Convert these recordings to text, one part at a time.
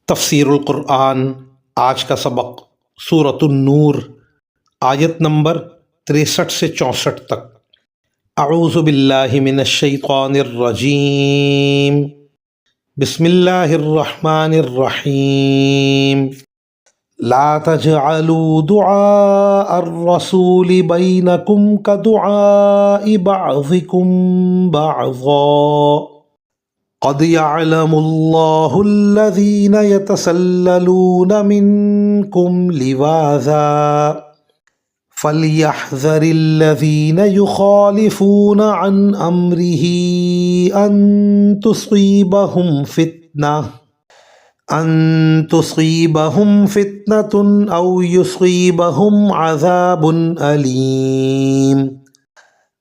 تفسیر القرآن آج کا سبق سورۃ النور آیت نمبر 63 سے 64 تک۔ اعوذ باللہ من الشیطان الرجیم، بسم اللہ الرحمن الرحیم۔ لا تجعلوا دعاء الرسول بینکم کدعاء بعضکم بعضا قد يعلم الله الذين يتسللون منكم لواذا فليحذر الذين يخالفون عن أمره أن تصيبهم فتنة أو يصيبهم عذاب أليم۔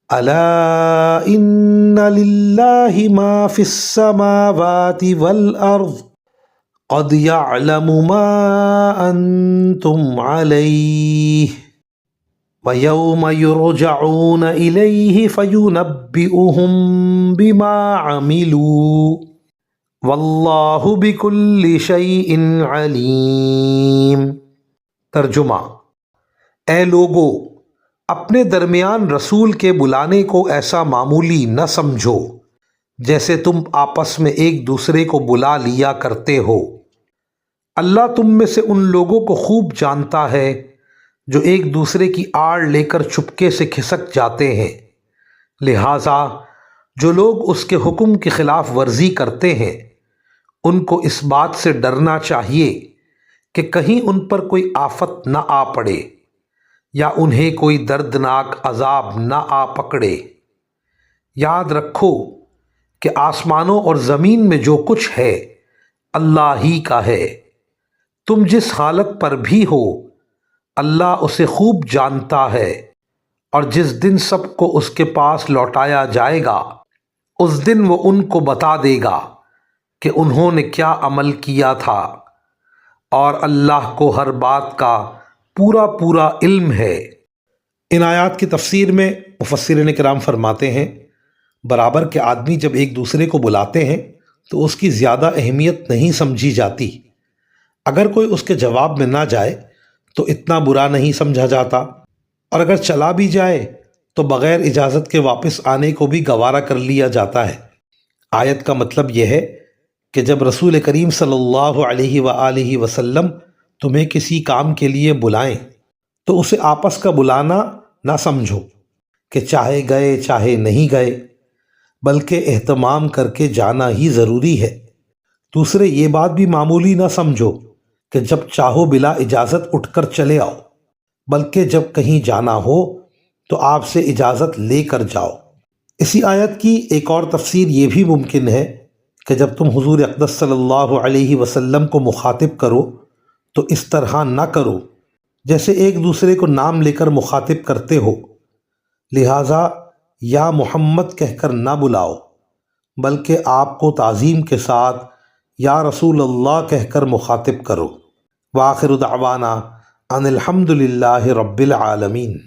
الا ان للہ ما فی السماوات والارض قد يعلم ما انتم علیہ ویوم یرجعون الیہ فینبئهم بما عملوا واللہ بکل شیء علیم۔ ترجمہ: اے لوگو، اپنے درمیان رسول کے بلانے کو ایسا معمولی نہ سمجھو جیسے تم آپس میں ایک دوسرے کو بلا لیا کرتے ہو۔ اللہ تم میں سے ان لوگوں کو خوب جانتا ہے جو ایک دوسرے کی آڑ لے کر چپکے سے کھسک جاتے ہیں، لہٰذا جو لوگ اس کے حکم کی خلاف ورزی کرتے ہیں ان کو اس بات سے ڈرنا چاہیے کہ کہیں ان پر کوئی آفت نہ آ پڑے یا انہیں کوئی دردناک عذاب نہ آ پکڑے۔ یاد رکھو کہ آسمانوں اور زمین میں جو کچھ ہے اللہ ہی کا ہے، تم جس حالت پر بھی ہو اللہ اسے خوب جانتا ہے، اور جس دن سب کو اس کے پاس لوٹایا جائے گا اس دن وہ ان کو بتا دے گا کہ انہوں نے کیا عمل کیا تھا، اور اللہ کو ہر بات کا پورا علم ہے۔ ان آیات کی تفسیر میں مفسرین کرام فرماتے ہیں، برابر کے آدمی جب ایک دوسرے کو بلاتے ہیں تو اس کی زیادہ اہمیت نہیں سمجھی جاتی۔ اگر کوئی اس کے جواب میں نہ جائے تو اتنا برا نہیں سمجھا جاتا، اور اگر چلا بھی جائے تو بغیر اجازت کے واپس آنے کو بھی گوارا کر لیا جاتا ہے۔ آیت کا مطلب یہ ہے کہ جب رسول کریم صلی اللہ علیہ وآلہ وسلم تمہیں کسی کام کے لیے بلائیں تو اسے آپس کا بلانا نہ سمجھو کہ چاہے گئے چاہے نہیں گئے، بلکہ اہتمام کر کے جانا ہی ضروری ہے۔ دوسرے یہ بات بھی معمولی نہ سمجھو کہ جب چاہو بلا اجازت اٹھ کر چلے آؤ، بلکہ جب کہیں جانا ہو تو آپ سے اجازت لے کر جاؤ۔ اسی آیت کی ایک اور تفسیر یہ بھی ممکن ہے کہ جب تم حضور اقدس صلی اللہ علیہ وسلم کو مخاطب کرو تو اس طرح نہ کرو جیسے ایک دوسرے کو نام لے کر مخاطب کرتے ہو، لہٰذا یا محمد کہہ کر نہ بلاؤ، بلکہ آپ کو تعظیم کے ساتھ یا رسول اللہ کہہ کر مخاطب کرو۔ وآخر دعوانا ان الحمد للہ رب العالمین۔